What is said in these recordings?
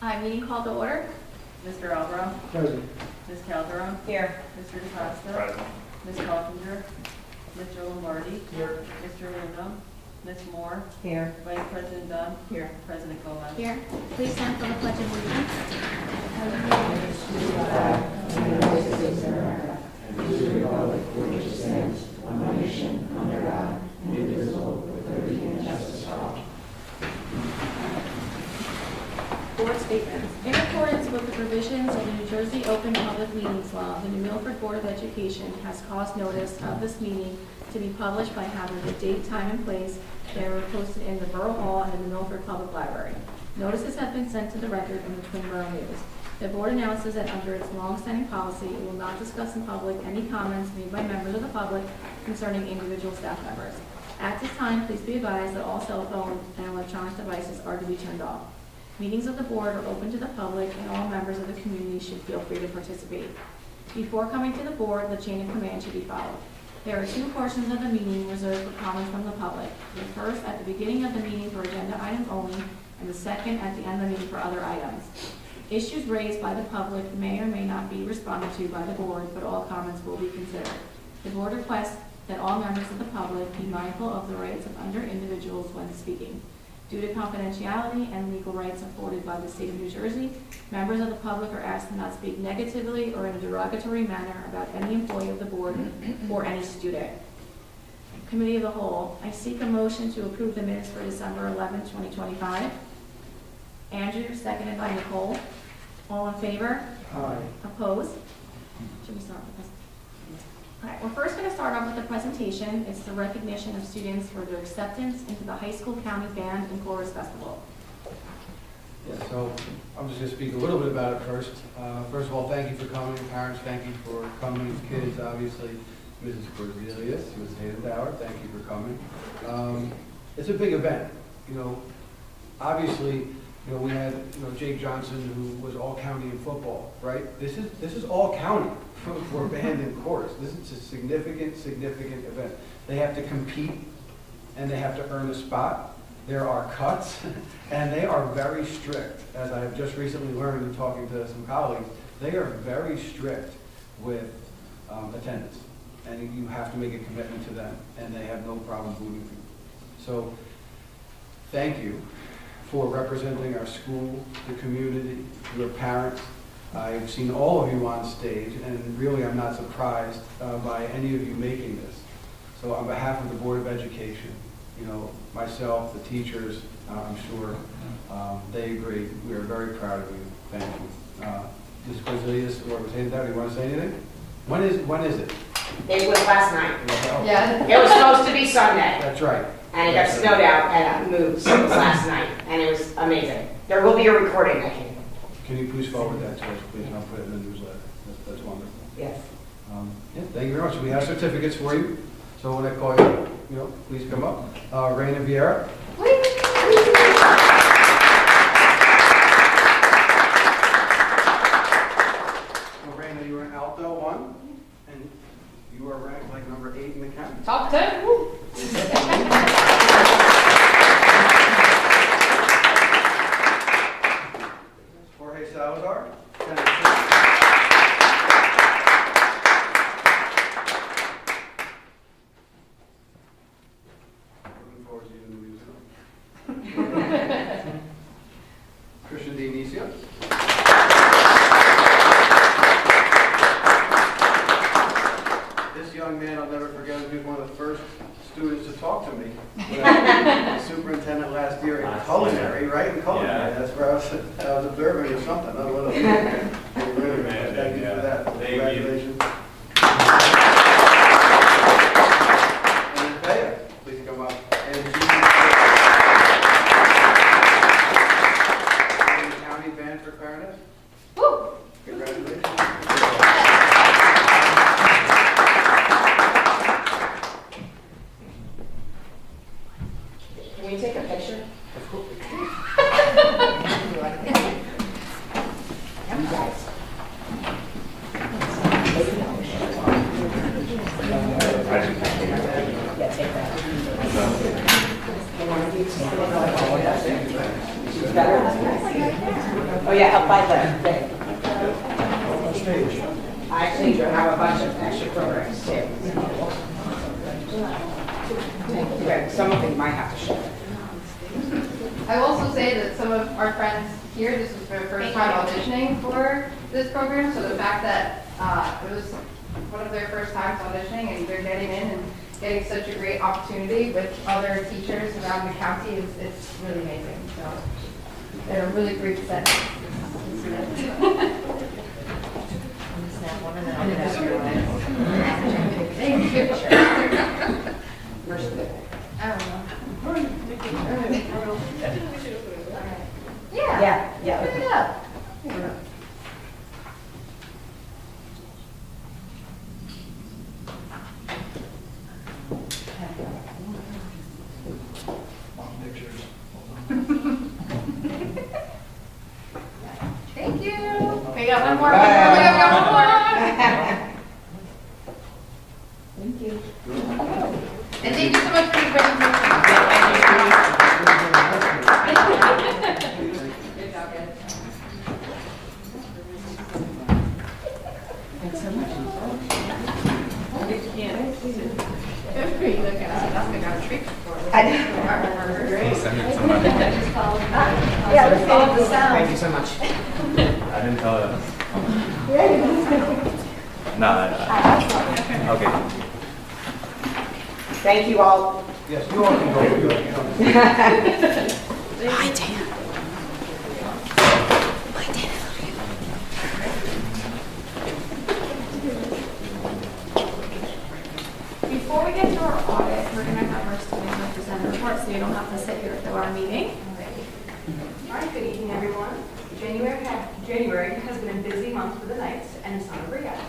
Meeting called to order. Mr. Albro? Present. Ms. Calderon? Here. Mr. DeCosta? Present. Ms. Coffinger? Mr. Lombardi? Here. Mr. Lindum? Ms. Moore? Here. Vice President Dunn? Here. President Gomez? Here. Please stand for the Pledge of Allegiance. Board statements. In accordance with the provisions of the New Jersey Open Public Meetings Law, the New Milford Board of Education has caused notice of this meeting to be published by having the date, time, and place thereof posted in the Borough Hall and in the Milford Public Library. Notices have been sent to the record in the Twin Borough News. The board announces that under its long-standing policy, it will not discuss in public any comments made by members of the public concerning individual staff members. At this time, please be advised that all cell phone and electronic devices are to be turned off. Meetings of the board are open to the public, and all members of the community should feel free to participate. Before coming to the board, the chain of command should be followed. There are two portions of the meeting reserved for comments from the public. The first at the beginning of the meeting for agenda items only, and the second at the end of the meeting for other items. Issues raised by the public may or may not be responded to by the board, but all comments will be considered. The board requests that all members of the public be mindful of the rights of other individuals when speaking. Due to confidentiality and legal rights afforded by the state of New Jersey, members of the public are asked to not speak negatively or in a derogatory manner about any employee of the board or any student. Committee of the Whole, I seek a motion to approve the minutes for December 11, 2025. Andrew, seconded by Nicole. All in favor? Aye. Opposed? Should we start with this? All right, we're first going to start off with the presentation. It's the recognition of students for their acceptance into the High School County Band and Chorus Festival. Yeah, so I'm just going to speak a little bit about it first. First of all, thank you for coming. Parents, thank you for coming. Kids, obviously, Mrs. Cornelius, Mrs. Haydenbauer, thank you for coming. It's a big event. You know, obviously, you know, we had, you know, Jake Johnson, who was all county in football, right? This is all county for band and chorus. This is a significant event. They have to compete and they have to earn a spot. There are cuts and they are very strict. As I have just recently learned in talking to some colleagues, they are very strict with attendance. And you have to make a commitment to them, and they have no problem booting people. So, thank you for representing our school, the community, your parents. I've seen all of you on stage, and really I'm not surprised by any of you making this. So on behalf of the Board of Education, you know, myself, the teachers, I'm sure they agree. We are very proud of you. Thank you. Ms. Cornelius, or Ms. Haydenbauer, do you want to say anything? When is it? It was last night. Yeah. It was supposed to be Sunday, That's right. and it got snowed out and moved, so it was last night, and it was amazing. There will be a recording, I think. Can you please forward that to us, please, and I'll put it in the newsletter. That's wonderful. Yes. Yeah, thank you very much. We have certificates for you. So when I call you, you know, please come up. Raina Vieira. So Raina, you were in Alto 1, and you are ranked like number 8 in the county. Top 10. Woo. Jorge Salazar. Looking forward to you in the museum. Christian Dionisio. This young man, I'll never forget him, he was one of the first students to talk to me when I was superintendent last year in culinary, right? In culinary, that's where I was observing or something. I don't know what it was. Really, thank you for that. Congratulations. And Bea, please come up. And the county band for clarinet. Woo. Congratulations. Can we take a picture? Of course. You guys. Yeah, take that. You want to do better? Oh, yeah, up by the thing. I actually have a bunch of extra programs too. Okay, some of them might have to share. I will also say that some of our friends here, this was their first time auditioning for this program, so the fact that it was one of their first times auditioning and they're getting in and getting such a great opportunity with other teachers around the county is it's really amazing. So they're a really great set. Thank you. I don't know. Yeah. Yeah. Bring it up. Thank you. We got one more. We got one more. Thank you. And thank you so much for your presentation. Good job, guys. Thanks so much. Good for you, look at us. That's got a treat for us. I know. Great. Yeah, let's follow the sound. Thank you so much. I didn't tell you. No, okay. Thank you all. Yes, you all can go. You all can go. Before we get to our audit, we're going to have our student representative report, so you don't have to sit here through our meeting. All right, good evening, everyone. January has been a busy month for the Knights, and it's not over yet.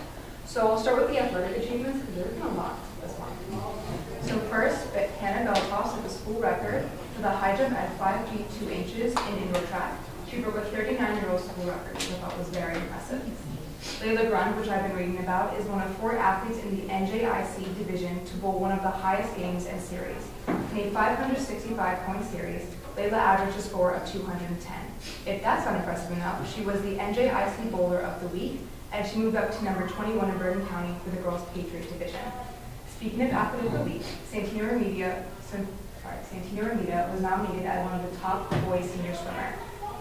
So I'll start with the athletic achievements, because there's been a lot this month. So first, Hannah Belfast set the school record for the high jump at 5 feet 2 inches in indoor track. She broke a 39-year-old school record, which I thought was very impressive. Layla Grund, which I've been reading about, is one of 4 athletes in the NJIC division to bowl one of the highest games and series. In a 565-point series, Layla averaged a score of 210. If that's not impressive enough, she was the NJIC Bowler of the Week, and she moved up to number 21 in Bergen County for the Girls Patriot Division. Speaking of Athlete of the Week, Santino Ramita was nominated as one of the top boys senior swimmer,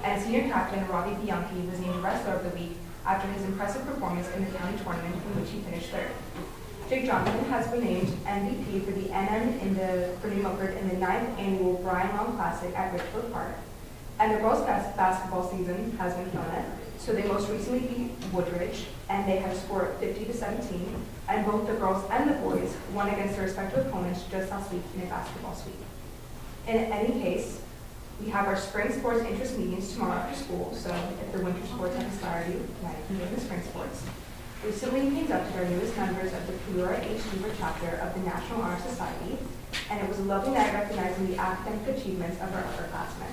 and senior captain Robbie Bianchi was named Wrestler of the Week after his impressive performance in the county tournament in which he finished third. Jake Johnson has been named MVP for the NM for New Milford in the 9th annual Brian Long Classic at Richfield Park. And the girls' basketball season has been filmed, so they most recently beat Woodridge, and they had a score of 50-17, and both the girls and the boys won against their respective opponents just last week in a basketball sweep. In any case, we have our spring sports interest meetings tomorrow after school, so if the winter sports have inspired you, now you can go to the spring sports. Recently we inducted our newest members of the Peoria H. Hoover chapter of the National Honor Society, and it was a lovely night recognizing the academic achievements of our upperclassmen.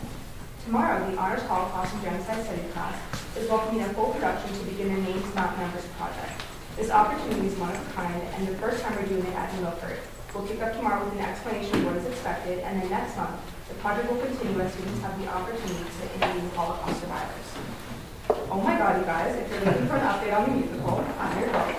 Tomorrow, the Honors Holocaust and Genocide Studies class is welcoming a full production to begin their Names Not Numbers project. This opportunity is one of a kind, and the first time we're doing it at New Milford. We'll kick up tomorrow with an explanation of what is expected, and then next month, the project will continue as students have the opportunity to interview Holocaust survivors. Oh my God, you guys, if you're looking for an update on the musical, I'm your girl.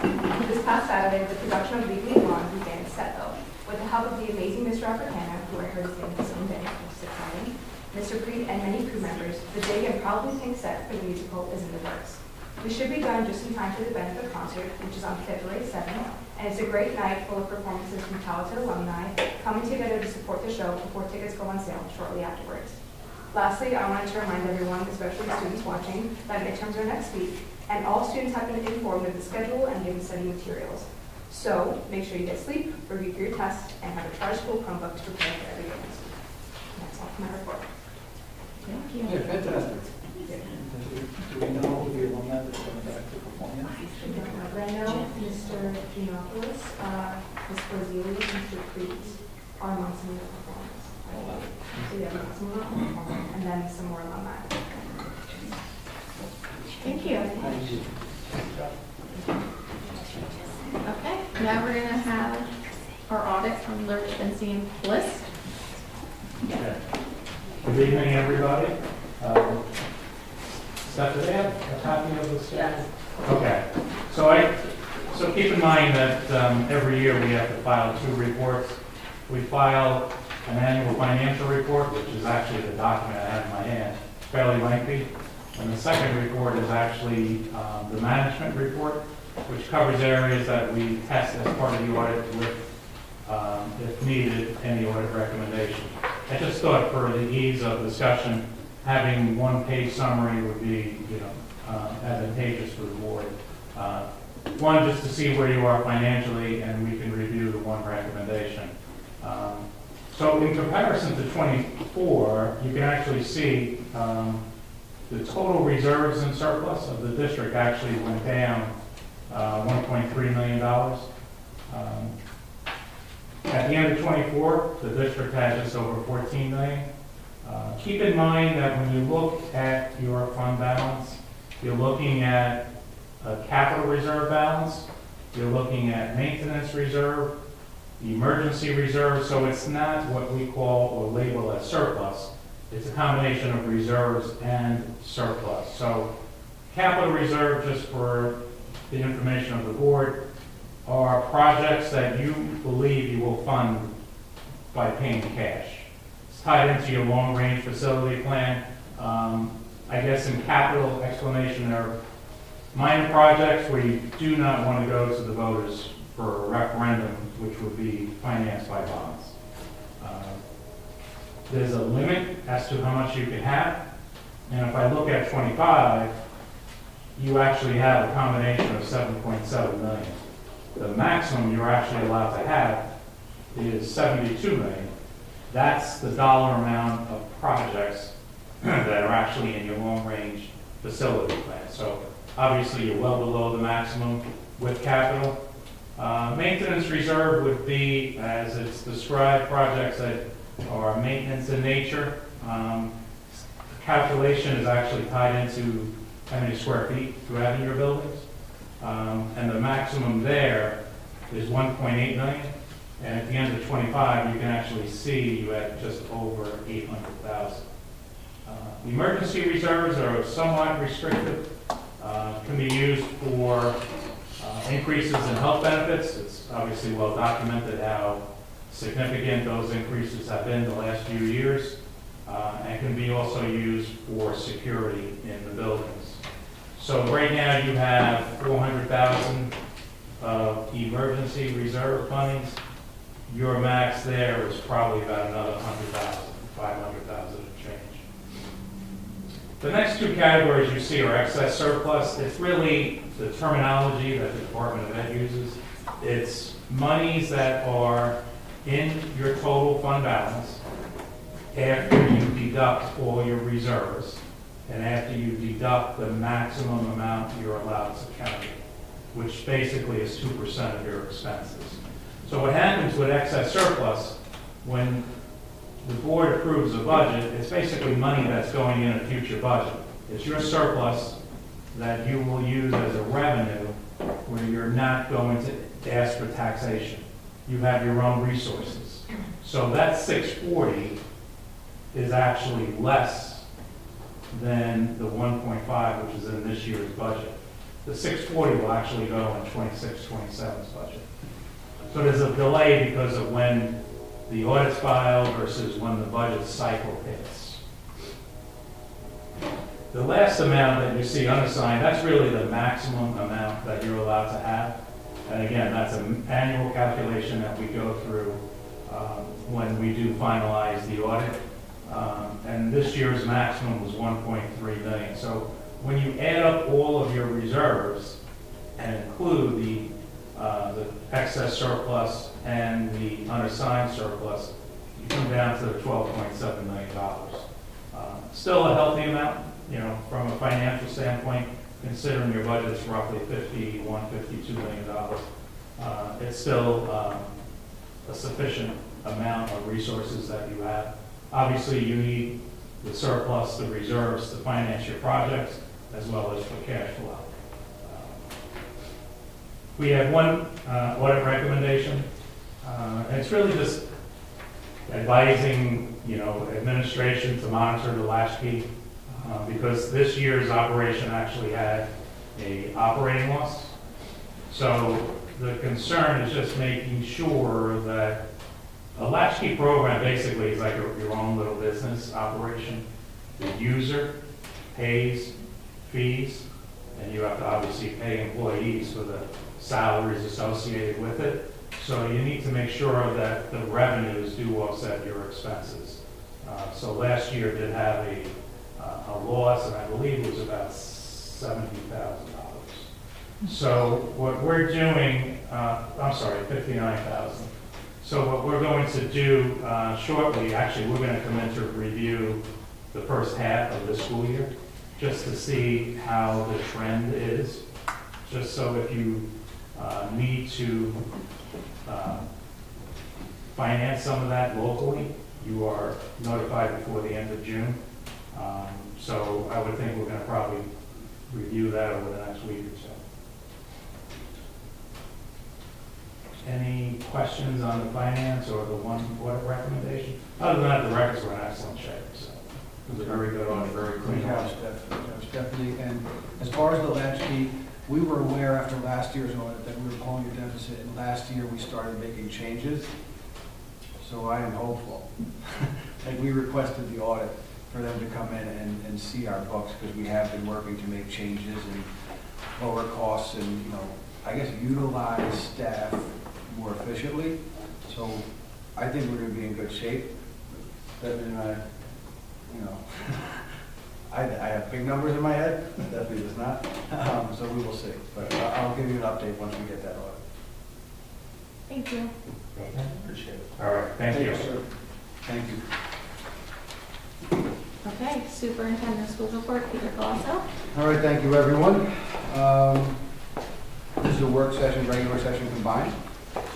This past Saturday, the production of Legally Blonde began its set though, with the help of the amazing Mr. Africana, who I heard is getting his own day, which is exciting, Mr. Preet, and many crew members. The big and probably pink set for the musical is in the works. We should be done just in time for the benefit concert, which is on February 7th, and it's a great night full of performances from talented alumni coming together to support the show before tickets go on sale shortly afterwards. Lastly, I wanted to remind everyone, especially students watching, that midterms are next week, and all students have been informed of the schedule and given study materials. So, make sure you get sleep, review for your tests, and have a charged school Chromebook to prepare for every game. That's all for my report. Thank you. Yeah, fantastic. Do we know the alumni that's going back to performing? Brendo, Mr. Giannopoulos, Ms. Brazilius, Mr. Preet are among some of the performers. So yeah, some of them, and then some more alumni. Thank you. Okay, now we're going to have our audit from Lurch, Vinci, and Bliss. Good evening, everybody. Steph, do they have a copy of the schedule? Yes. Okay, so keep in mind that every year we have to file 2 reports. We file an annual financial report, which is actually the document I have in my hand, fairly lengthy. And the second report is actually the management report, which covers areas that we test as part of the audit with, if needed, any audit recommendation. I just thought for the ease of discussion, having 1-page summary would be, advantageous for the board. One, just to see where you are financially, and we can review the one recommendation. So in comparison to 24, you can actually see the total reserves and surplus of the district actually went down $1.3 million. At the end of 24, the district had just over $14 million. Keep in mind that when you look at your fund balance, you're looking at a capital reserve balance, you're looking at maintenance reserve, the emergency reserve, so it's not what we call or label as surplus. It's a combination of reserves and surplus. So capital reserve, just for the information of the board, are projects that you believe you will fund by paying cash. It's tied into your long-range facility plan. I guess in capital explanation, there are minor projects where you do not want to go to the voters for a referendum, which would be financed by bonds. There's a limit as to how much you can have. And if I look at 25, you actually have a combination of 7.7 million. The maximum you're actually allowed to have is 72 million. That's the dollar amount of projects that are actually in your long-range facility plan. So obviously you're well below the maximum with capital. Maintenance reserve would be, as it's described, projects that are maintenance in nature. The calculation is actually tied into how many square feet you have in your buildings. And the maximum there is 1.8 million. And at the end of 25, you can actually see you had just over 800,000. Emergency reserves are somewhat restricted. Can be used for increases in health benefits. It's obviously well documented how significant those increases have been the last few years, and can be also used for security in the buildings. So right now you have 400,000 of emergency reserve fundings. Your max there is probably about another 100,000, 500,000 and change. The next 2 categories you see are excess surplus. It's really the terminology that the Department of Ed uses. It's monies that are in your total fund balance after you deduct all your reserves and after you deduct the maximum amount you're allowed to carry, which basically is 2% of your expenses. So what happens with excess surplus, when the board approves a budget, it's basically money that's going in a future budget. It's your surplus that you will use as a revenue where you're not going to ask for taxation. You have your own resources. So that 640 is actually less than the 1.5, which is in this year's budget. The 640 will actually go in 26-27's budget. So there's a delay because of when the audit's filed versus when the budget cycle hits. The last amount that you see unassigned, that's really the maximum amount that you're allowed to have. And again, that's an annual calculation that we go through when we do finalize the audit. And this year's maximum was 1.3 million. So when you add up all of your reserves and include the excess surplus and the unassigned surplus, you come down to $12.7 million. Still a healthy amount, from a financial standpoint, considering your budget's roughly $51, $52 million. It's still a sufficient amount of resources that you have. Obviously, you need the surplus, the reserves to finance your projects, as well as for cash flow. We have one audit recommendation, and it's really just advising, administration to monitor the latchkey. because this year's operation actually had a operating loss. So the concern is just making sure that a latchkey program basically is like your own little business operation. The user pays fees, and you have to obviously pay employees for the salaries associated with it. So you need to make sure that the revenues do offset your expenses. So last year did have a loss, and I believe it was about $70,000. So what we're doing, I'm sorry, $59,000. So what we're going to do shortly, actually, we're going to come in to review the first half of the school year, just to see how the trend is, just so if you need to finance some of that locally, you are notified before the end of June. So I would think we're going to probably review that over the next week or so. Any questions on the finance or the one audit recommendation? Other than that, the records were in excellent shape, so it was a very good audit, very clean Yeah, audit. definitely. And as far as the latchkey, we were aware after last year's audit that we were pulling a deficit, and last year we started making changes. So I am hopeful. Like, we requested the audit for them to come in and see our books, because we have been working to make changes and lower costs and, I guess, utilize staff more efficiently. So I think we're going to be in good shape. Stephanie and I, I have big numbers in my head. Stephanie does not. So we will see. But I'll give you an update once we get that audit. Thank you. Appreciate it. All right, thank you. Sir. Thank you. Okay, Superintendent Schools Report, Peter Colasso. All right, thank you, everyone. This is a work session, regular session combined.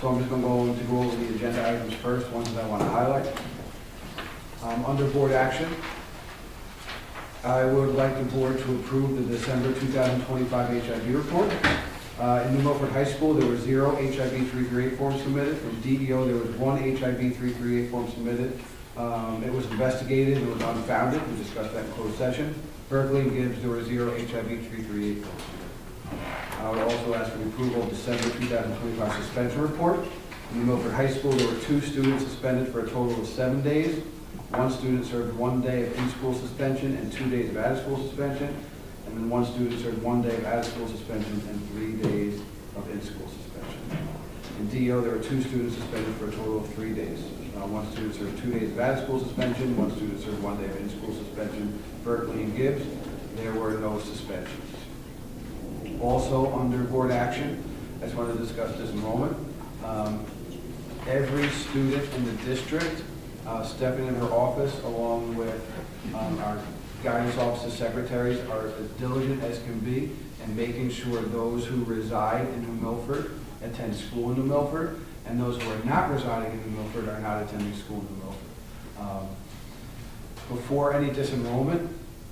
So I'm just going to go over the agenda items first, ones that I want to highlight. Under board action, I would like the board to approve the December 2025 HIV report. In New Milford High School, there were 0 HIV 338 forms submitted. From DEO, there was 1 HIV 338 form submitted. It was investigated, it was unfounded. We discussed that in closed session. Berkeley and Gibbs, there were 0 HIV 338 forms submitted. I would also ask for the approval of December 2025 suspension report. In New Milford High School, there were 2 students suspended for a total of 7 days. 1 student served 1 day of in-school suspension and 2 days of out-of-school suspension. And then 1 student served 1 day of out-of-school suspension and 3 days of in-school suspension. In DO, there were 2 students suspended for a total of 3 days. 1 student served 2 days of out-of-school suspension, 1 student served 1 day of in-school suspension. Berkeley and Gibbs, there were no suspensions. Also, under board action, I just wanted to discuss disenrollment. Every student in the district, Stephanie in her office, along with our guidance officer secretaries, are as diligent as can be in making sure those who reside in New Milford attend school in New Milford, and those who are not residing in New Milford are not attending school in New Milford. Before any disenrollment,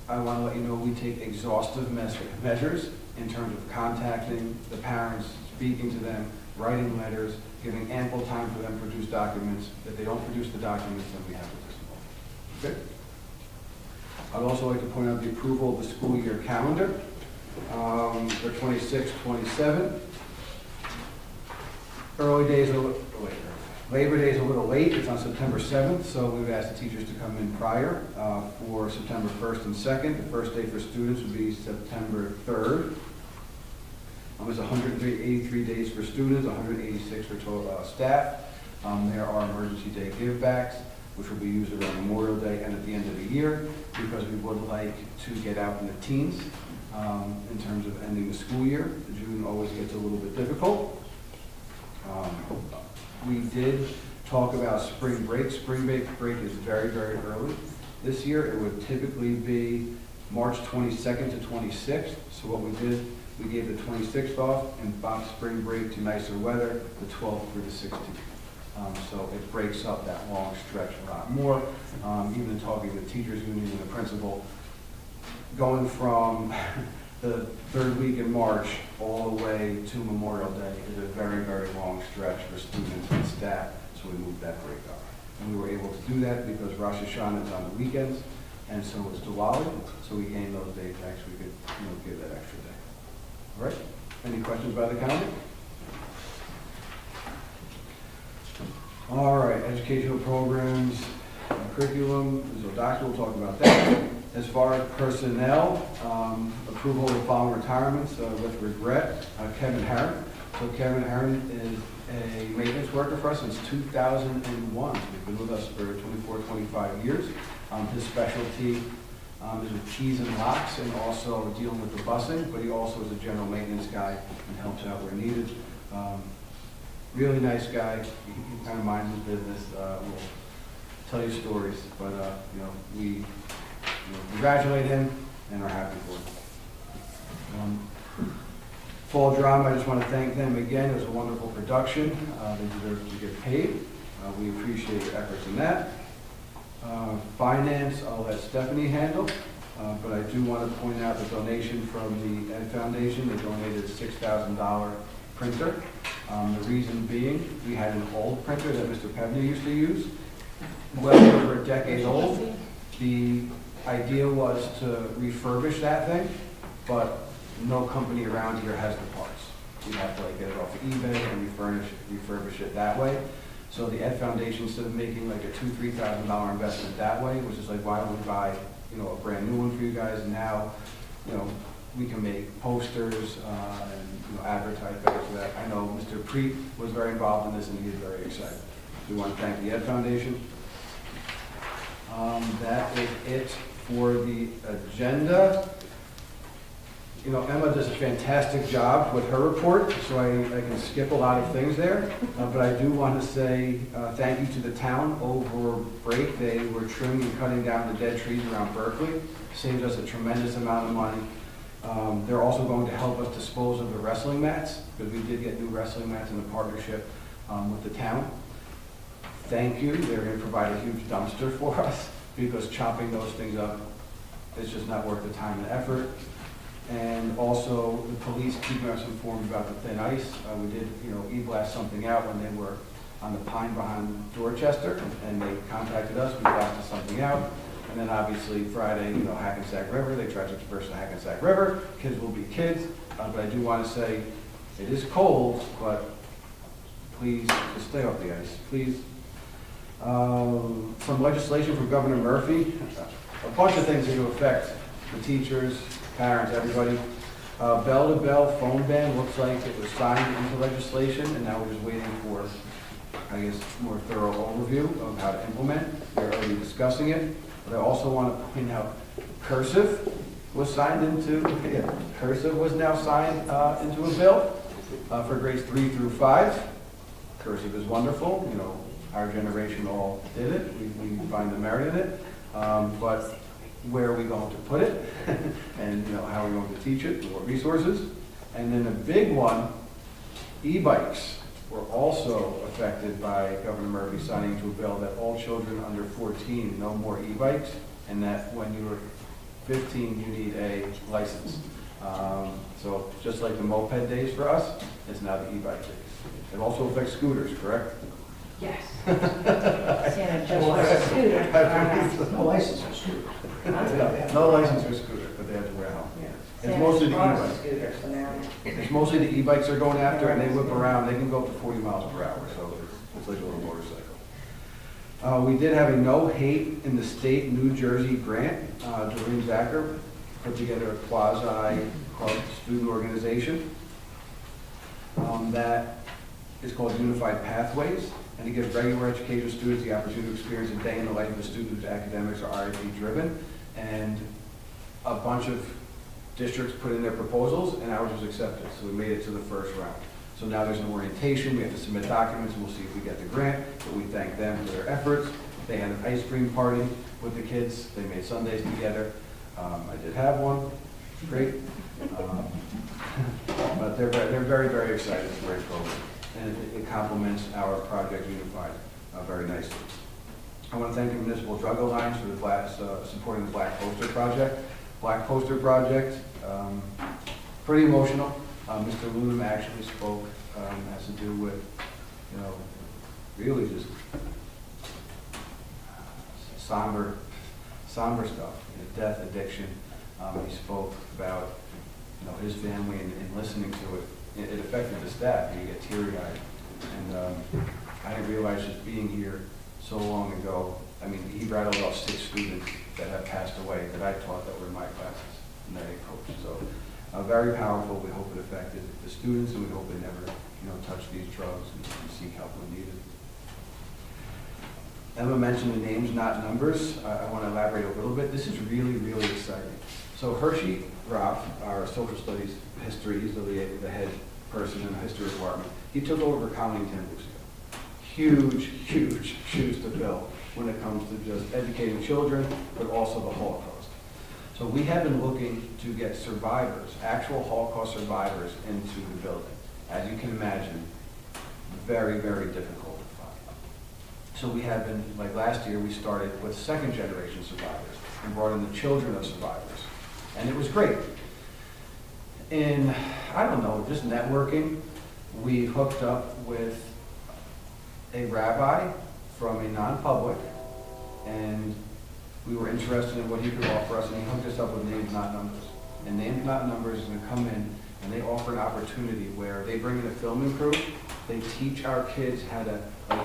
I want to let you know we take exhaustive measures in terms of contacting the parents, speaking to them, writing letters, giving ample time for them to produce documents. If they don't produce the documents, then we have to disenroll. Okay? I'd also like to point out the approval of the school year calendar for 26-27. Labor Day is a little late. It's on September 7th, so we've asked the teachers to come in prior for September 1st and 2nd. The first day for students would be September 3rd. It's 183 days for students, 186 for total staff. There are emergency day givebacks, which will be used around Memorial Day and at the end of the year, because we would like to get out in the teens in terms of ending the school year. June always gets a little bit difficult. We did talk about spring break. Spring break is very, very early. This year, it would typically be March 22nd to 26th. So what we did, we gave the 26th off and bumped spring break to nicer weather, the 12th through the 16th. So it breaks up that long stretch a lot more. Even in talking to the teachers union and the principal, going from the 3rd week in March all the way to Memorial Day is a very, very long stretch for students and staff, so we moved that break up. And we were able to do that because Rosh Hashanah is on the weekends, and so was Diwali, so we gained those days, actually, we could, give that extra day. All right, any questions by the county? All right, educational programs, curriculum, so Doctor will talk about that. As far as personnel, approval of the following retirements with regret, Kevin Herron. So Kevin Herron is a maintenance worker for us since 2001. He's been with us for 24, 25 years. His specialty is with keys and locks and also dealing with the busing, but he also is a general maintenance guy and helps out where needed. Really nice guy. He kind of minds his business. Will tell you stories, but we congratulate him and are happy for him. Fall Drama, I just want to thank them again. It was a wonderful production. They deserve to get paid. We appreciate your efforts in that. Finance, I'll let Stephanie handle, but I do want to point out the donation from the Ed Foundation. They donated a $6,000 printer. The reason being, we had an old printer that Mr. Pevney used to use, well over a decade old. The idea was to refurbish that thing, but no company around here has the parts. We have to get it off of eBay and refurbish it that way. So the Ed Foundation, instead of making like a $2,000, $3,000 investment that way, was just like, why don't we buy, a brand new one for you guys? And now, we can make posters and advertise better for that. I know Mr. Preet was very involved in this, and he is very excited. We want to thank the Ed Foundation. That is it for the agenda. Emma does a fantastic job with her report, so I can skip a lot of things there. But I do want to say thank you to the town. Over break, they were trimming and cutting down the dead trees around Berkeley. Saved us a tremendous amount of money. They're also going to help us dispose of the wrestling mats, because we did get new wrestling mats in a partnership with the town. Thank you. They're going to provide a huge dumpster for us, because chopping those things up is just not worth the time and effort. And also the police keeping us informed about the thin ice. We did, e-blast something out when they were on the pine behind Dorchester, and they contacted us. We blasted something out. And then obviously Friday, Hackensack River, they tried to traverse the Hackensack River. Kids will be kids. But I do want to say it is cold, but please just stay off the ice, please. Some legislation from Governor Murphy. A bunch of things that will affect the teachers, parents, everybody. Bell-to-bell phone ban looks like it was signed into legislation, and now we're just waiting for, more thorough overview of how to implement. We're already discussing it. But I also want to point out cursive was signed into, cursive was now signed into a bill for grades 3 through 5. Cursive is wonderful. Our generation all did it. We find the merit in it. But where are we going to put it? And how are we going to teach it? What resources? And then a big one, e-bikes were also affected by Governor Murphy signing into a bill that all children under 14 no more e-bikes, and that when you're 15 you need a license. So just like the moped days for us, it's now the e-bike days. It also affects scooters, correct? Yes. No license for scooter. No license for scooter, but they have to wear a helmet. It's mostly the e-bikes. It's mostly the e-bikes they're going after, and they whip around. They can go up to 40 miles per hour, so it's like a little motorcycle. We did have a No Hate in the State New Jersey grant. Doreen Zacher put together a quasi-club student organization that is called Unified Pathways, and it gives regular education students the opportunity to experience a day in the life of a student whose academics are RIT driven. And a bunch of districts put in their proposals, and ours was accepted, so we made it to the first round. So now there's an orientation, we have to submit documents, and we'll see if we get the grant, but we thank them for their efforts. They had an ice cream party with the kids, they made Sundays together. I did have one, great. But they're very, very excited. It's a great program, and it complements our Project Unified very nicely. I want to thank the Municipal Drug Alliance for the supporting the Black Poster Project. Black Poster Project, pretty emotional. Mr. Lunam actually spoke, has to do with, really just somber somber stuff, death, addiction. He spoke about, his family and listening to it. It affected the staff. You get teary-eyed. And I didn't realize just being here so long ago. I mean, he rattled off 6 students that have passed away that I taught that were in my classes and that I coached. So very powerful. We hope it affected the students, and we hope they never, touch these drugs and seek help when needed. Emma mentioned the names, not numbers. I want to elaborate a little bit. This is really, really exciting. So Hershey Roth, our social studies history, he's the head person in the history department. He took over Colleen 10 weeks ago. Huge, huge shoes to fill when it comes to just educating children, but also the Holocaust. So we have been looking to get survivors, actual Holocaust survivors, into the building. As you can imagine, very, very difficult to find. So we have been, like last year, we started with second generation survivors and brought in the children of survivors. And it was great. In, just networking, we hooked up with a rabbi from a non-public, and we were interested in what he could offer us, and he hooked us up with Names Not Numbers. And Names Not Numbers is going to come in, and they offer an opportunity where they bring in a filming crew, they teach our kids how to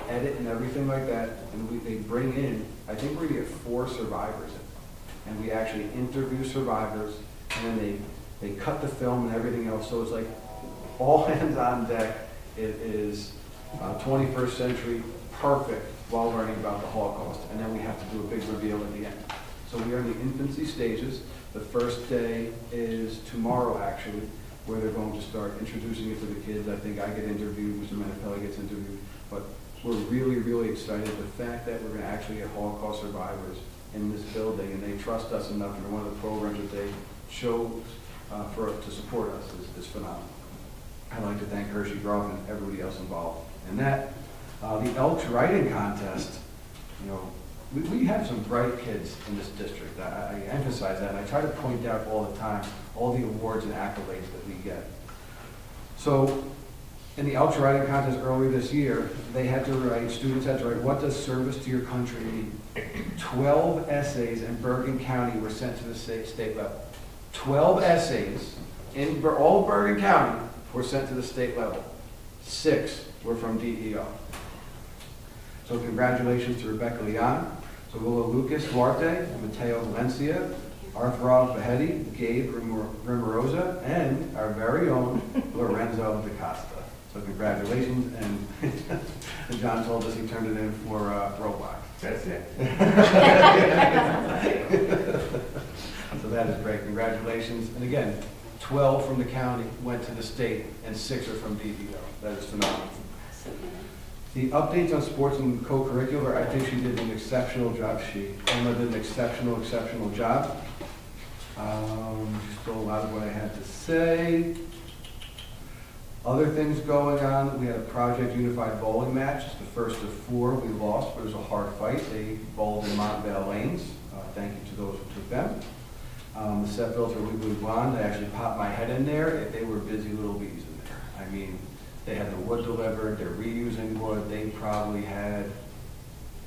edit and everything like that, and they bring in, I think we're going to get 4 survivors in. And we actually interview survivors, and then they cut the film and everything else, so it's like all hands on deck. It is 21st century, perfect, while learning about the Holocaust, and then we have to do a big reveal at the end. So we are in the infancy stages. The first day is tomorrow, actually, where they're going to start introducing it to the kids. I think I get interviewed, Mr. Menapelli gets interviewed, but we're really, really excited. The fact that we're going to actually get Holocaust survivors in this building, and they trust us enough, and one of the programs that they chose to support us is phenomenal. I'd like to thank Hershey Roth and everybody else involved in that. The Elks Writing Contest, we have some bright kids in this district. I emphasize that, and I try to point out all the time all the awards and accolades that we get. So in the Elks Writing Contest earlier this year, students had to write, what does service to your country mean? 12 essays in Bergen County were sent to the state level. 12 essays in all of Bergen County were sent to the state level. 6 were from DEO. So congratulations to Rebecca Leon, Zawula Lucas Duarte, Mateo Valencia, Arthur Behetti, Gabe Rimarosa, and our very own Lorenzo DaCosta. So congratulations, and John told us he turned it in for Roblox. That's it. So that is great, congratulations. And again, 12 from the county went to the state, and 6 are from DEO. That is phenomenal. The updates on sports and co-curricular, I think she did an exceptional job. Emma did an exceptional job. She stole a lot of what I had to say. Other things going on, we had a Project Unified bowling match. It's the first of 4. We lost, but it was a hard fight. They bowled in Montvale Lanes. Thank you to those who took them. The set built for Legally Blonde, I actually popped my head in there. They were busy little bees in there. I mean, they had the wood delivered, they're reusing wood. They probably had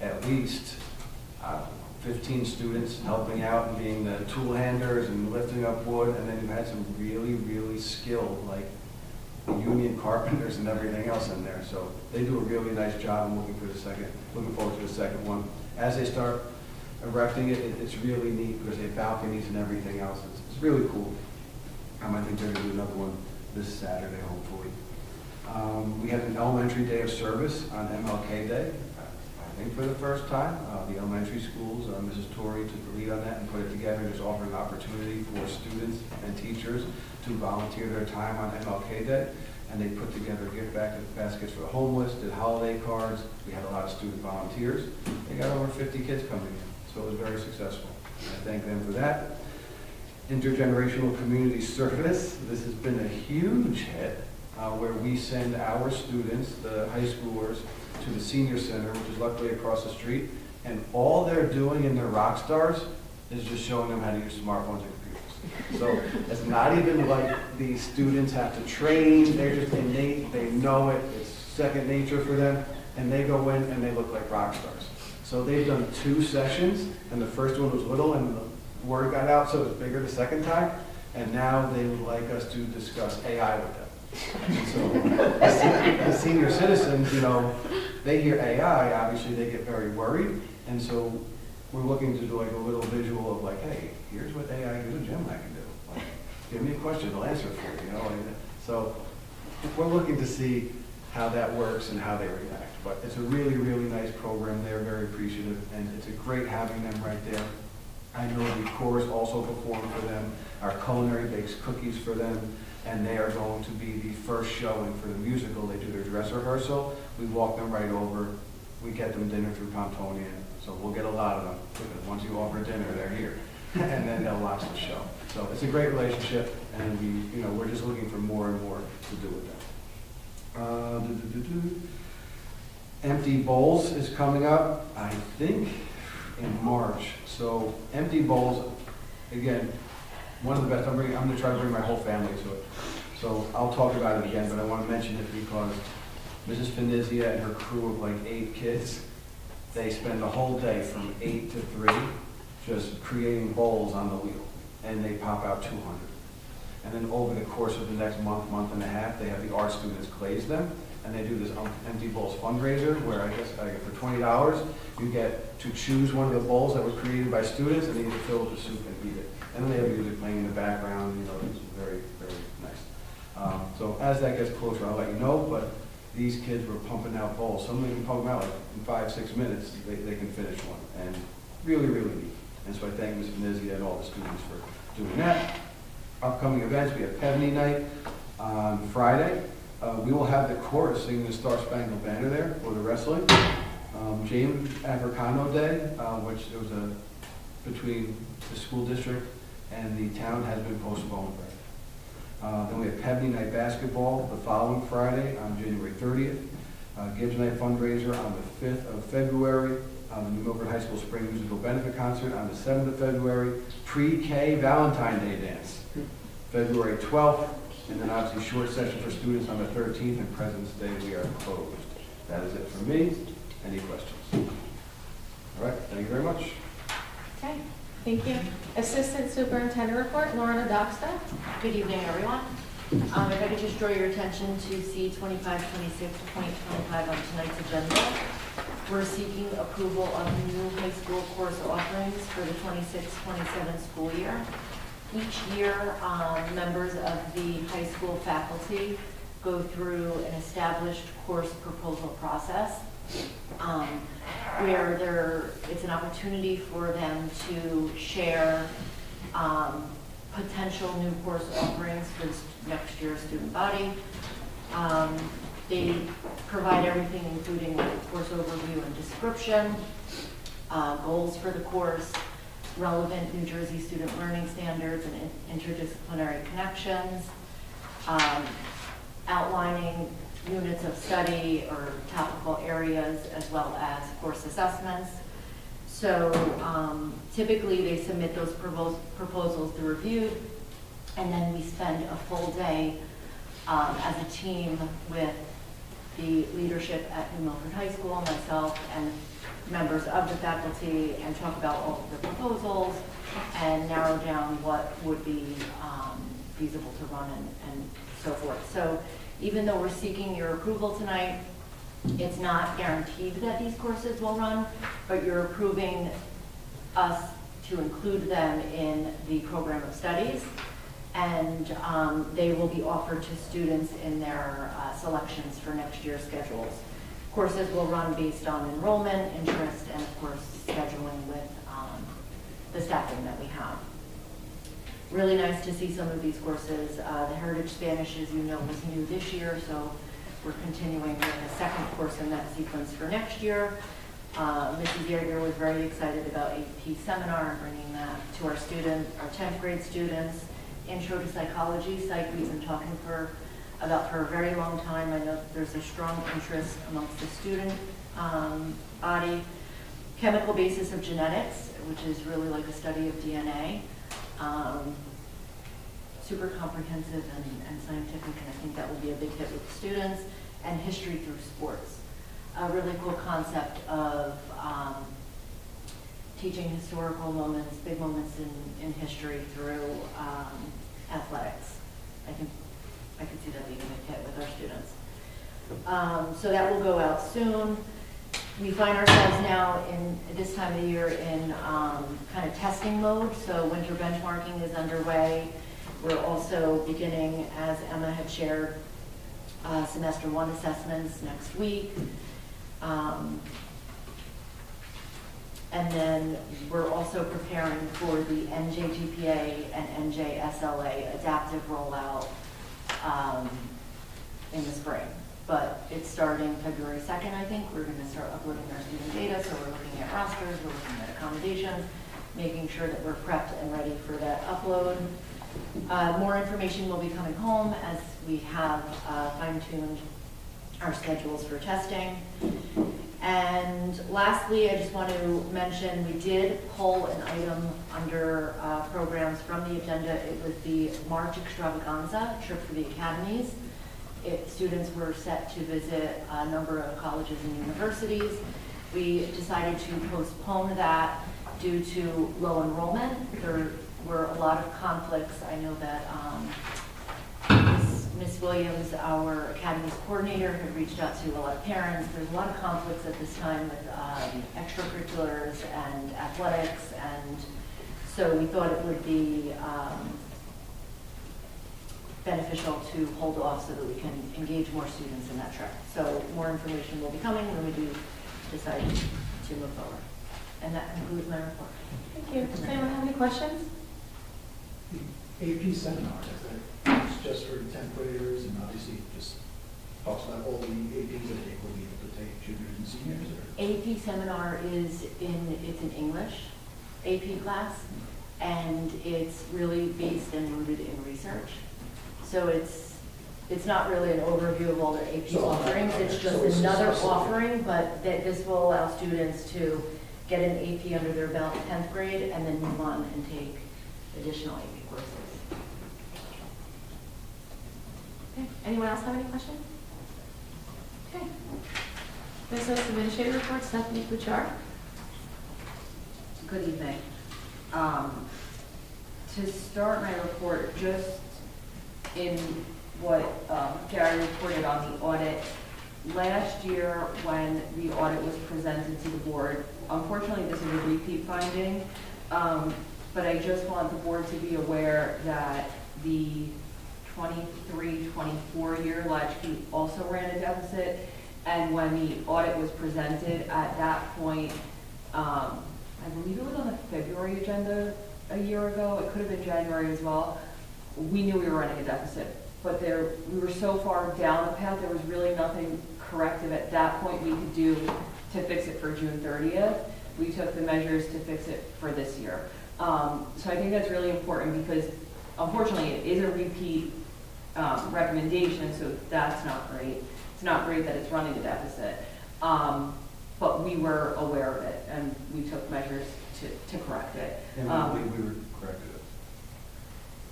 at least 15 students helping out and being the tool handlers and lifting up wood. And then you had some really, really skilled, like union carpenters and everything else in there. So they do a really nice job. I'm looking forward to the second one. As they start erecting it, it's really neat because they have balconies and everything else. It's really cool. I think they're going to do another one this Saturday, hopefully. We had an elementary day of service on MLK Day, I think for the first time. The elementary schools, Mrs. Torrey took the lead on that and put it together and just offered an opportunity for students and teachers to volunteer their time on MLK Day. And they put together gift baskets for the homeless, did holiday cards. We had a lot of student volunteers. They got over 50 kids coming in, so it was very successful. I thank them for that. Intergenerational community service. This has been a huge hit. Where we send our students, the high schoolers, to the senior center, which is luckily across the street, and all they're doing in their rock stars is just showing them how to use smartphones and computers. So it's not even like these students have to train, they're just innate, they know it, it's second nature for them, and they go in and they look like rock stars. So they've done 2 sessions, and the first one was little, and the word got out, so it was bigger the second time. And now they would like us to discuss AI with them. So as senior citizens, you know, they hear AI, obviously they get very worried. And so we're looking to do like a little visual of like, hey, here's what AI, here's what Gemini can do. Like, give me a question, I'll answer it for you, you know. So we're looking to see how that works and how they react. But it's a really, really nice program. They're very appreciative, and it's a great having them right there. I know the chorus also performed for them. Our culinary bakes cookies for them, and they are going to be the first showing for the musical. They do their dress rehearsal. We walk them right over. We get them dinner through Pontonian. So we'll get a lot of them, because once you offer dinner, they're here. And then they'll watch the show. So it's a great relationship, and we're just looking for more and more to do with them. Empty Bowls is coming up, I think, in March. So Empty Bowls, again, one of the best. I'm going to try to bring my whole family to it. So I'll talk about it again, but I want to mention it because Mrs. Finizia and her crew of like 8 kids, they spend the whole day from 8 to 3 just creating bowls on the wheel, and they pop out 200. And then over the course of the next month, month and a half, they have the art students glaze them, and they do this Empty Bowls fundraiser where I guess for $20, you get to choose one of the bowls that were created by students and either fill with the soup and eat it. And then they have music playing in the background, it's very, very nice. So as that gets closer, I'll let you know, but these kids were pumping out bowls. Some of them pump them out like in 5-6 minutes, they can finish one. And really, really neat. And so I thank Ms. Venezia and all the students for doing that. Upcoming events, we have Pevney Night on Friday. We will have the chorus singing the Star Spangled Banner there for the wrestling. James Africano Day, which there was between the school district and the town, has been postponed. Then we have Pevney Night Basketball the following Friday on January 30th. Gibbs Night Fundraiser on the 5th of February. The New Milford High School Spring Musical Benefit Concert on the 7th of February. Pre-K Valentine Day Dance, February 12th. And then obviously short session for students on the 13th, and President's Day we are closed. That is it for me. Any questions? All right, thank you very much. Okay, thank you. Assistant Superintendent Report, Lorna Doxta. Good evening, everyone. If I could just draw your attention to C2526.25 on tonight's agenda. We're seeking approval of new high school course offerings for the 26-27 school year. Each year, members of the high school faculty go through an established course proposal process where it's an opportunity for them to share potential new course offerings for next year's student body. They provide everything including course overview and description, goals for the course, relevant New Jersey student learning standards and interdisciplinary connections, outlining units of study or topical areas, as well as course assessments. So typically they submit those proposals to review, and then we spend a full day as a team with the leadership at New Milford High School, myself, and members of the faculty, and talk about all of the proposals and narrow down what would be feasible to run and so forth. So even though we're seeking your approval tonight, it's not guaranteed that these courses will run, but you're approving us to include them in the program of studies, and they will be offered to students in their selections for next year's schedules. Courses will run based on enrollment, interest, and of course scheduling with the staffing that we have. Really nice to see some of these courses. The Heritage Spanish, as you know, was new this year, so we're continuing with a second course in that sequence for next year. Mrs. Yeager was very excited about AP Seminar and bringing that to our 10th grade students. Intro to Psychology Psych, we've been talking about for a very long time. I know that there's a strong interest amongst the student body. Chemical Basis of Genetics, which is really like a study of DNA. Super comprehensive and scientific, and I think that will be a big hit with the students. And History Through Sports, a really cool concept of teaching historical moments, big moments in history through athletics. I think I could see that being a big hit with our students. So that will go out soon. We find ourselves now in this time of the year in kind of testing mode. So winter benchmarking is underway. We're also beginning, as Emma had shared, semester 1 assessments next week. And then we're also preparing for the NJGPA and NJSLA adaptive rollout in the spring. But it's starting February 2nd, I think. We're going to start uploading our student data, so we're looking at rosters, we're looking at accommodations, making sure that we're prepped and ready for that upload. More information will be coming home as we have fine-tuned our schedules for testing. And lastly, I just want to mention we did pull an item under programs from the agenda. It was the March Extravaganza trip for the academies. Students were set to visit a number of colleges and universities. We decided to postpone that due to low enrollment. There were a lot of conflicts. I know that Ms. Williams, our academies coordinator, had reached out to a lot of parents. There's a lot of conflicts at this time with extracurriculars and athletics, and so we thought it would be beneficial to hold off so that we can engage more students in that trip. So more information will be coming when we do decide to move forward. And that concludes my report. Thank you. Does anyone have any questions? The AP seminar, is that it's just for 10th graders and obviously just talks about all the APs that they will be able to take, juniors and seniors? Or? AP seminar it's an English AP class, and it's really based and rooted in research. So it's not really an overview of all their AP offerings, it's just another offering, but that this will allow students to get an AP under their belt in 10th grade and then move on and take additional AP courses. Okay. Anyone else have any questions? Okay. Business Administrative Report, Stephanie Bouchard. Good evening. To start my report, just in what Gary reported on the audit, last year when the audit was presented to the board, unfortunately this is a repeat finding, but I just want the board to be aware that the 23-24 year latchkey also ran a deficit, and when the audit was presented at that point, I believe it was on the February agenda a year ago, it could have been January as well, we knew we were running a deficit, but we were so far down the path, there was really nothing corrective at that point we could do to fix it for June 30th. We took the measures to fix it for this year. So I think that's really important because unfortunately it is a repeat recommendation, so that's not great. It's not great that it's running a deficit, but we were aware of it and we took measures to correct it. And we believe we were corrected.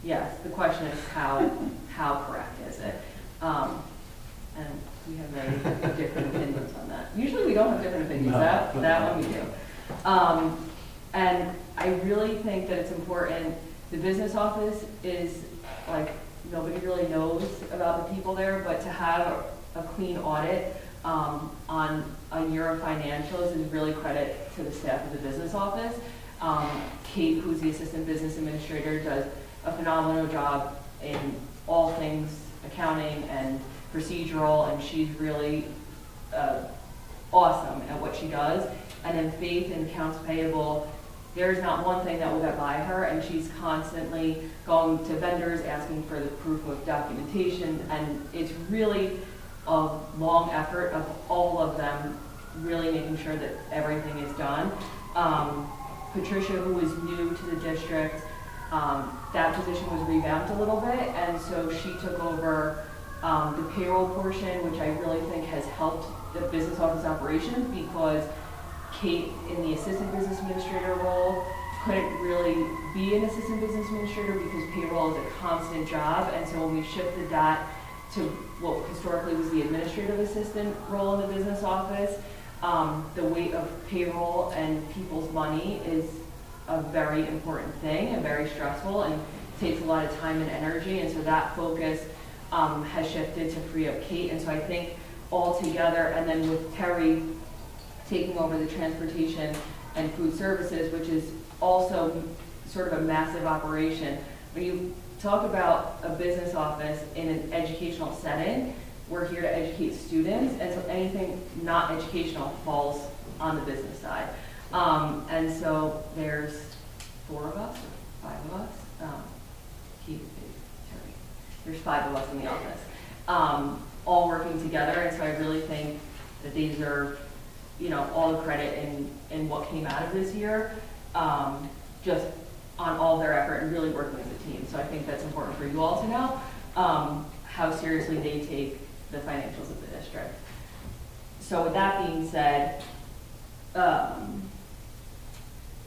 Yes, the question is how correct is it? And we have very different opinions on that. Usually we don't have different opinions. No. That one we do. And I really think that it's important. The business office is like, nobody really knows about the people there, but to have a clean audit on a year of financials is really credit to the staff of the business office. Kate, who's the assistant business administrator, does a phenomenal job in all things accounting and procedural, and she's really awesome at what she does. And then Faith in accounts payable, there's not one thing that will get by her, and she's constantly going to vendors asking for the proof of documentation, and it's really a long effort of all of them really making sure that everything is done. Patricia, who is new to the district, that position was revamped a little bit, and so she took over the payroll portion, which I really think has helped the business office operations because Kate, in the assistant business administrator role, couldn't really be an assistant business administrator because payroll is a constant job, and so when we shifted that to what historically was the administrative assistant role in the business office, The weight of payroll and people's money is a very important thing and very stressful and takes a lot of time and energy. And so that focus has shifted to free up Kate. And so I think all together, and then with Terry taking over the transportation and food services, which is also sort of a massive operation. When you talk about a business office in an educational setting, we're here to educate students, and so anything not educational falls on the business side. And so there's 4 of us, or 5 of us, Terry. There's 5 of us in the office, all working together, and so I really think that they deserve, you know, all the credit in what came out of this year, just on all their effort and really working as a team. So I think that's important for you all to know, how seriously they take the financials of the district. So with that being said,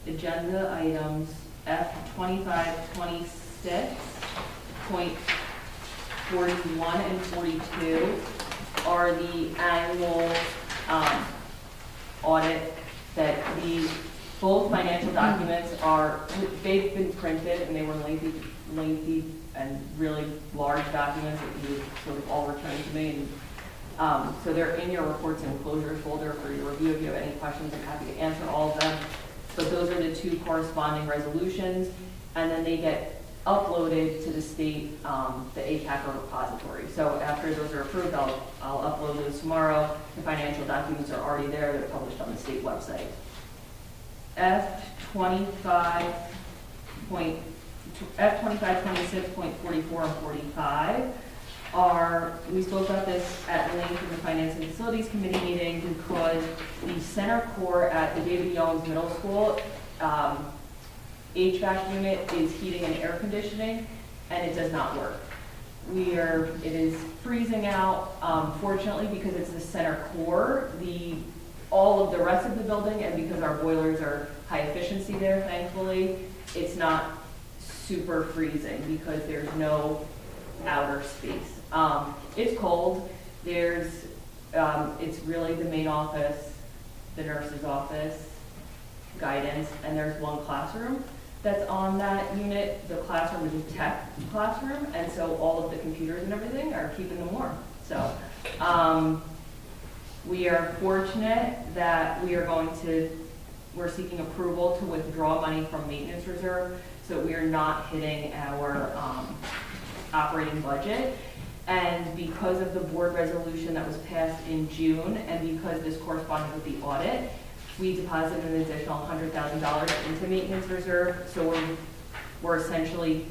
agenda items F25, 26, point 41 and 42 are the annual audit that both financial documents they've been printed and they were lengthy and really large documents that you sort of all returned to me. And so they're in your reports and closures folder for your review. If you have any questions, I'm happy to answer all of them. But those are the 2 corresponding resolutions, and then they get uploaded to the state, the ACAPA repository. So after those are approved, I'll upload those tomorrow. The financial documents are already there. They're published on the state website. F25, 26.44 and 45 we spoke about this at length in the Finance and Facilities Committee meeting because the center core at the David Young's Middle School HVAC unit is heating and air conditioning, and it does not work. It is freezing out, fortunately, because it's the center core, all of the rest of the building, and because our boilers are high efficiency there, thankfully, it's not super freezing because there's no outer space. It's cold. It's really the main office, the nurse's office, guidance, and there's 1 classroom that's on that unit. The classroom is a tech classroom, and so all of the computers and everything are keeping them warm. So we are fortunate that we're seeking approval to withdraw money from maintenance reserve, so we are not hitting our operating budget. And because of the board resolution that was passed in June, and because this corresponded with the audit, we deposited an additional $100,000 into maintenance reserve. So we're essentially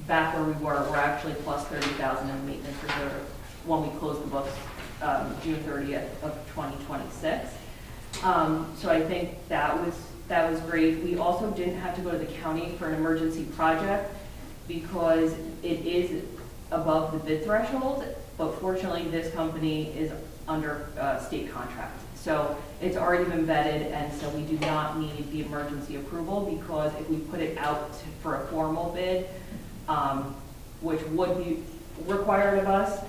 back where we were. We're actually plus $30,000 in maintenance reserve when we close the books June 30th of 2026. So I think that was great. We also didn't have to go to the county for an emergency project because it is above the bid threshold, but fortunately this company is under state contract. So it's already been vetted, and so we do not need the emergency approval because if we put it out for a formal bid, which would be required of us,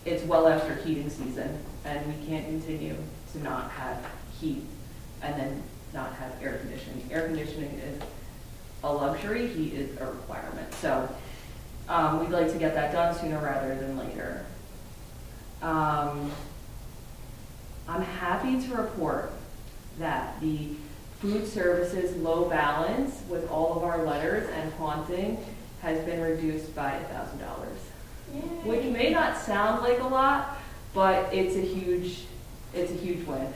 it's well after heating season, and we can't continue to not have heat and then not have air conditioning. Air conditioning is a luxury, heat is a requirement. So we'd like to get that done sooner rather than later. I'm happy to report that the food services low balance with all of our letters and haunting has been reduced by $1,000, which may not sound like a lot, but it's a huge win.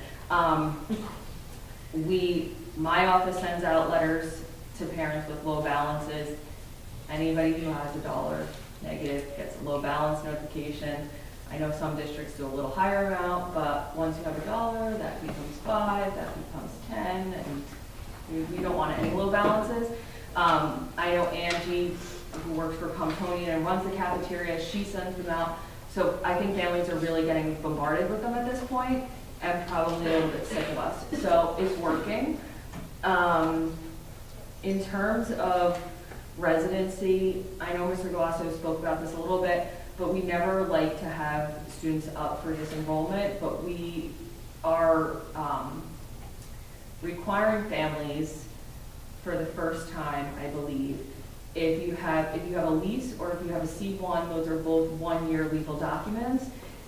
My office sends out letters to parents with low balances. Anybody who has $1 negative gets a low balance notification. I know some districts do a little higher amount, but once you have $1, that becomes 5, that becomes 10, and we don't want any low balances. I know Angie, who works for Comptonian and runs the cafeteria, she sends them out. So I think families are really getting bombarded with them at this point and probably a little bit sick of us. So it's working. In terms of residency, I know Mr. Galasso spoke about this a little bit, but we never like to have students up for disenrollment, but we are requiring families for the first time, I believe, if you have a lease or if you have a C1, those are both one-year legal documents.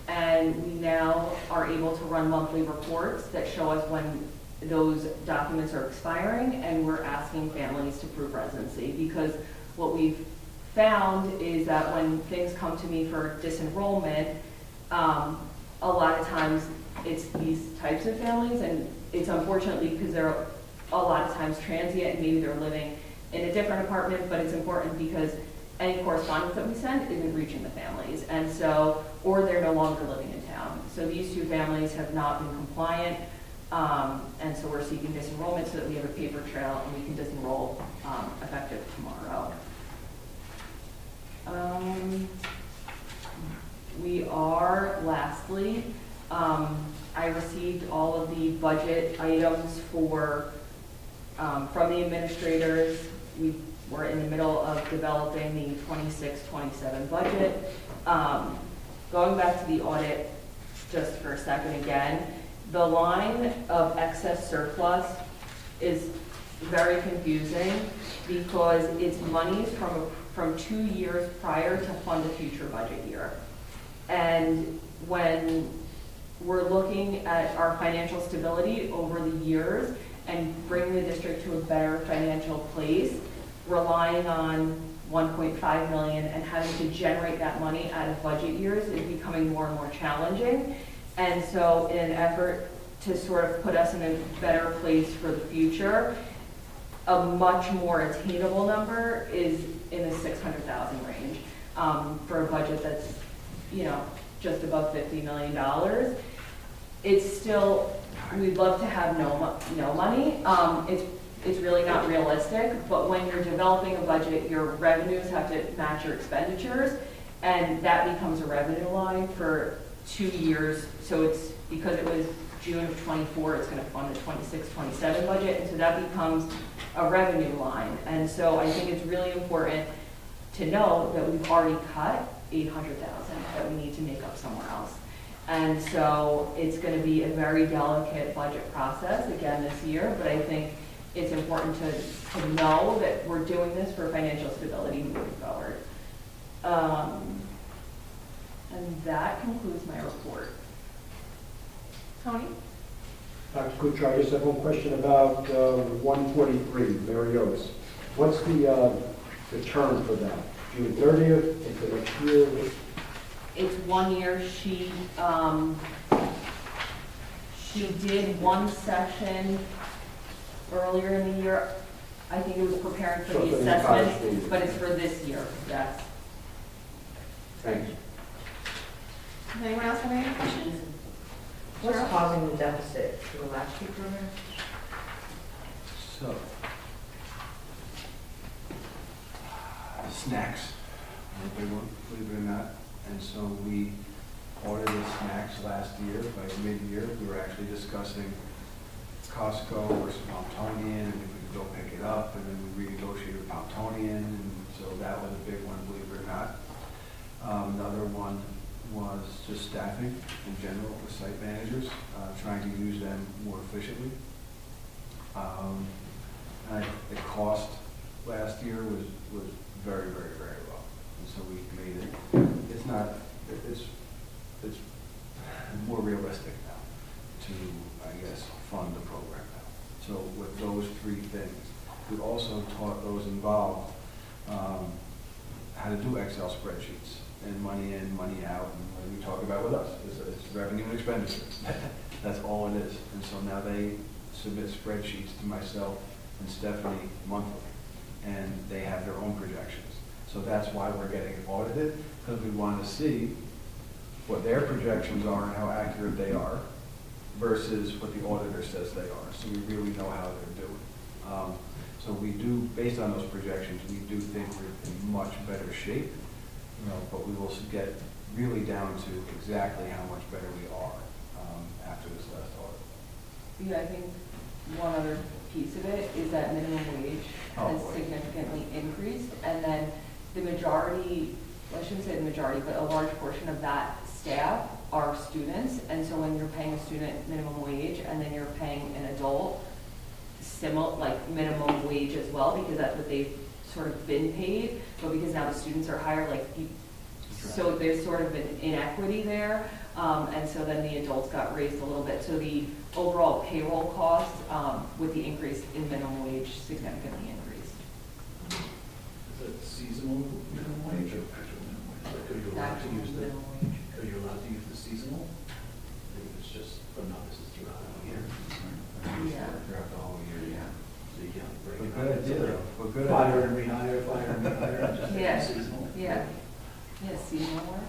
And we now are able to run monthly reports that show us when those documents are expiring, and we're asking families to prove residency. Because what we've found is that when things come to me for disenrollment, a lot of times it's these types of families, and it's unfortunately because they're a lot of times transient and maybe they're living in a different apartment, but it's important because any correspondence that we send isn't reaching the families, and so, or they're no longer living in town. So these two families have not been compliant, and so we're seeking disenrollment so that we have a paper trail and we can disenroll effective tomorrow. We are, lastly, I received all of the budget items from the administrators. We were in the middle of developing the 26-27 budget. Going back to the audit just for a second again, the line of excess surplus is very confusing because it's monies from 2 years prior to fund a future budget year. And when we're looking at our financial stability over the years and bringing the district to a better financial place, relying on 1.5 million and having to generate that money out of budget years is becoming more and more challenging. And so in an effort to sort of put us in a better place for the future, a much more attainable number is in the 600,000 range for a budget that's, just above $50 million. It's still, we'd love to have no money. It's really not realistic, but when you're developing a budget, your revenues have to match your expenditures, and that becomes a revenue line for 2 years. So it's, because it was June of '24, it's gonna fund the 26-27 budget, and so that becomes a revenue line. And so I think it's really important to know that we've already cut 800,000 that we need to make up somewhere else. And so it's going to be a very delicate budget process again this year, but I think it's important to know that we're doing this for financial stability moving forward. And that concludes my report. Tony? Dr. Kuchar, I just have one question about 143, Mariotis. What's the term for that? June 30th, into next year? It's 1 year. She did one session earlier in the year. I think it was preparing for the assessment, but it's for this year, yes. Thanks. Does anyone else have any questions? What's causing the deficit for the latchkey program? So, snacks, are a big one, believe it or not. And so we ordered snacks last year. By mid-year, we were actually discussing Costco versus Pomptonian, and if we could go pick it up, and then we renegotiated with Pomptonian, and so that was a big one, believe it or not. Another one was just staffing in general with site managers, trying to use them more efficiently. The cost last year was very, very, very low. And so we made it, it's more realistic now to, I guess, fund the program now. So with those three things, we also taught those involved how to do Excel spreadsheets and money in, money out, and what we talk about with us. It's revenue and expenditure. That's all it is. And so now they submit spreadsheets to myself and Stephanie monthly, and they have their own projections. So that's why we're getting audited, because we want to see what their projections are and how accurate they are versus what the auditor says they are. So we really know how they're doing. So we do, based on those projections, we do think we're in much better shape, but we will get really down to exactly how much better we are after this last audit. Yeah, I think one other piece of it is that minimum wage has significantly increased, and then the majority, well, I shouldn't say the majority, but a large portion of that staff are students, and so when you're paying a student minimum wage and then you're paying an adult similar, like minimum wage as well, because that's what they've sort of been paid, but because now the students are higher, like, so there's sort of an inequity there, and so then the adults got raised a little bit. So the overall payroll cost with the increase in minimum wage significantly increased. Is it seasonal minimum wage or actual minimum wage? Like, are you allowed to use the, Minimum wage. are you allowed to use the seasonal? Maybe it's just, but no, this is throughout the year. Yeah. Throughout the whole year, yeah. So you can't break But it good up. idea, though. But good Fire idea. and rehire, fire and rehire, just Yeah. seasonal. Yeah. Yeah, seasonal work.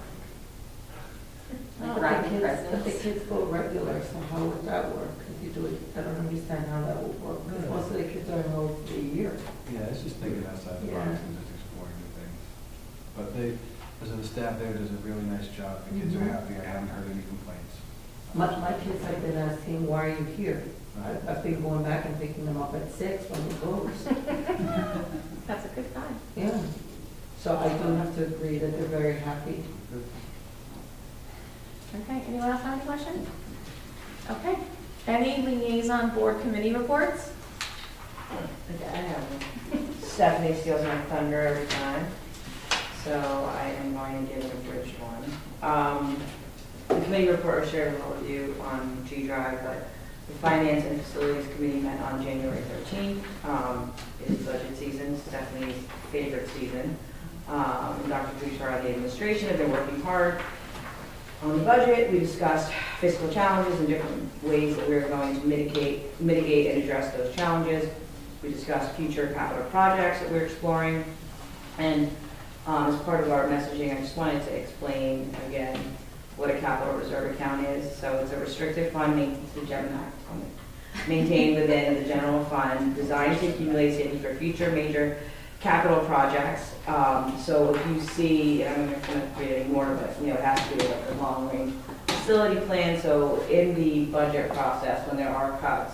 Like But wrapping the presents. kids go regular, so how would that work? If you do it, I don't understand how that would work, because most of the kids are enrolled for a year. Yeah, it's just thinking outside the box and just exploring new things. But they, as the staff there does a really nice job. The kids are happy. I haven't heard any complaints. My kids have been asking, why are you here? I've been going back and picking them up at 6 when we close. That's a good sign. Yeah. So I do have to agree that they're very happy. Okay, anyone else have any questions? Okay. Any liaison board committee reports? Okay, I have one. Stephanie steals my thunder every time, so I am going to give an abridged one. The committee report was shared with you on G Drive, but the Finance and Facilities Committee met on January 13th. It's budget season, Stephanie's favorite season. Dr. Bouchard and the administration have been working hard on the budget. We discussed fiscal challenges and different ways that we're going to mitigate and address those challenges. We discussed future capital projects that we're exploring. And as part of our messaging, I just wanted to explain again what a capital reserve account is. So it's a restricted fund maintained within the general fund, designed to accumulate savings for future major capital projects. So if you see, and I'm not going to create any more, but it has to do with the long-range facility plan. So in the budget process, when there are cuts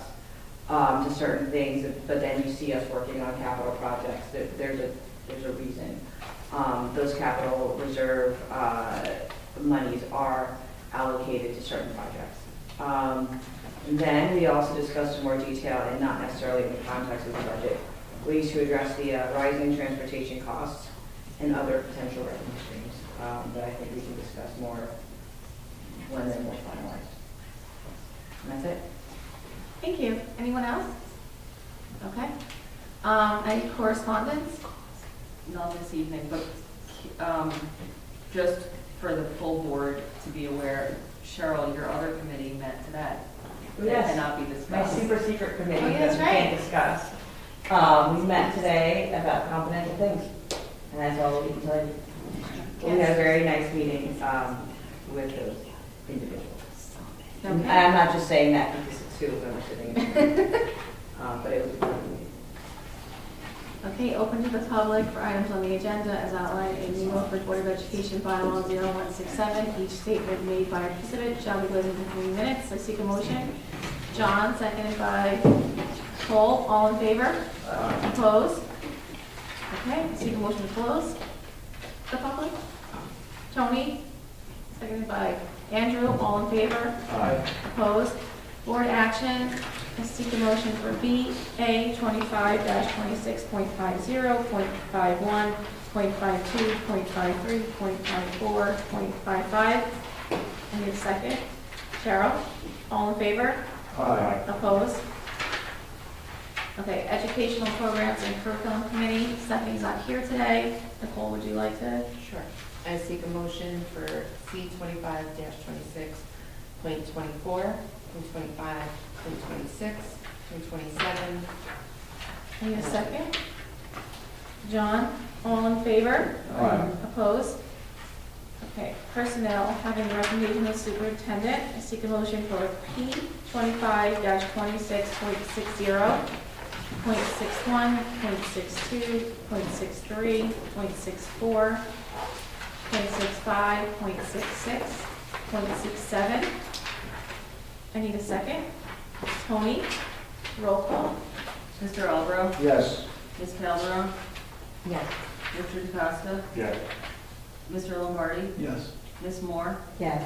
to certain things, but then you see us working on capital projects, there's a reason. Those capital reserve monies are allocated to certain projects. And then we also discussed in more detail, and not necessarily in the context of the budget, ways to address the rising transportation costs and other potential revenue streams that I think we can discuss more when they're more finalized. And that's it. Thank you. Anyone else? Okay. Any correspondence? Not this evening, but just for the full board to be aware, Cheryl, your other committee met today. That cannot be My discussed. super secret committee Oh, yeah, that that's we right. can't discuss. We met today about confidential things, and that's all we can tell you. We had a very nice meeting with those individuals. And Okay. I'm not just saying that because it's two of them sitting in but it was a good meeting. Okay, open to the public for items on the agenda as outlined in New Milford Board of Education bylaw 0167. Each statement made by a participant shall be limited to 3 minutes. I seek a motion. John, seconded by Cole. All in favor? Opposed? Okay, I seek a motion to close the public. Tony, seconded by Andrew. All in favor? Opposed? Board action, I seek a motion for BA 25-26.50, .51, .52, .53, .54, .55. I need a second. Cheryl, all in favor? Aye. Opposed? Okay, educational programs and curriculum committee, Stephanie's not here today. Nicole, would you like to? Sure. I seek a motion for C 25-26.24, .25, .26, .27. I need a second. John, all in favor? Aye. Opposed? Okay, personnel, having the recommendation of superintendent, I seek a motion for P 25-26.60, .61, .62, .63, .64, .65, .66, .67. I need a second. Tony, roll call. Mr. Albro? Yes. Ms. Calderon? Yes. Mr. DeCosta? Yes. Mr. Lombardi? Yes. Ms. Moore? Yes.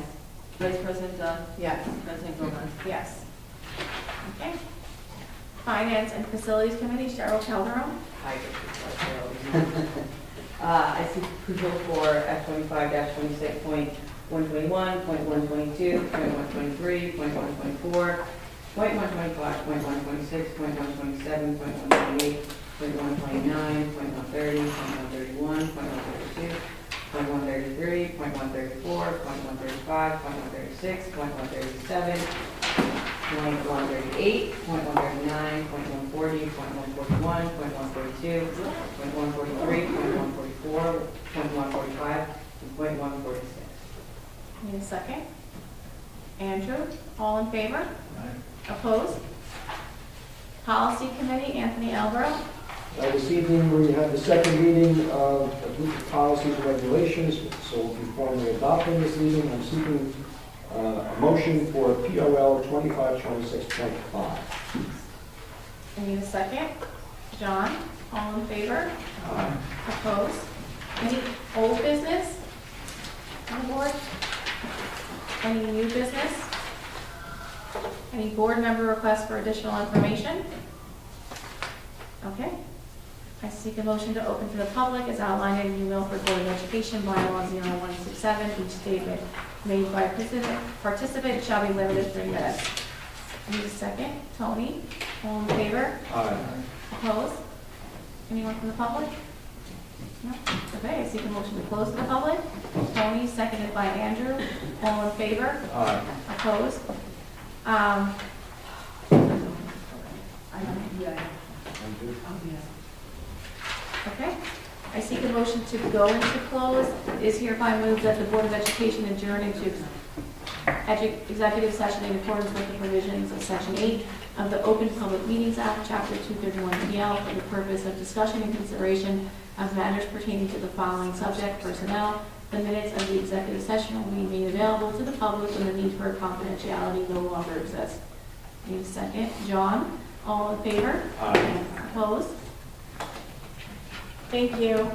Vice President Dunn, Yes. President Gomez. Yes. Okay. Finance and Facilities Committee, Cheryl Calderon. Hi, I seek approval for F25-26.121, .122, .123, .124, .125, .126, .127, .128, .129, .130, .131, .132, .133, .134, .135, .136, .137, .138, .139, .140, .141, .142, .143, .144, .145, and .146. Need a second? Andrew, all in favor? Opposed? Policy Committee, Anthony Albro. This evening, we have the second reading of a group of policies and regulations, so we'll be formally adopting this evening. I'm seeking a motion for POL 2526.5. I need a second. John, all in favor? Opposed? Any old business on the board? Any new business? Any board member requests for additional information? Okay. I seek a motion to open to the public as outlined in New Milford Board of Education bylaw 0167. Each statement made by participant shall be limited to 3 minutes. I need a second. Tony, all in favor? Aye. Opposed? Anyone from the public? No? Okay, I seek a motion to close to the public. Tony, seconded by Andrew. All in favor? Aye. Opposed? Okay. I seek a motion to go into close. It is hereby moved that the Board of Education adjourn into executive session in accordance with the provisions of Section 8 of the Open Public Meetings Act, Chapter 231 PL, for the purpose of discussion and consideration of matters pertaining to the following subject: personnel. The minutes of the executive session will be made available to the public when the need for confidentiality no longer exists. Need a second. John, all in favor? Aye. Opposed? Thank you.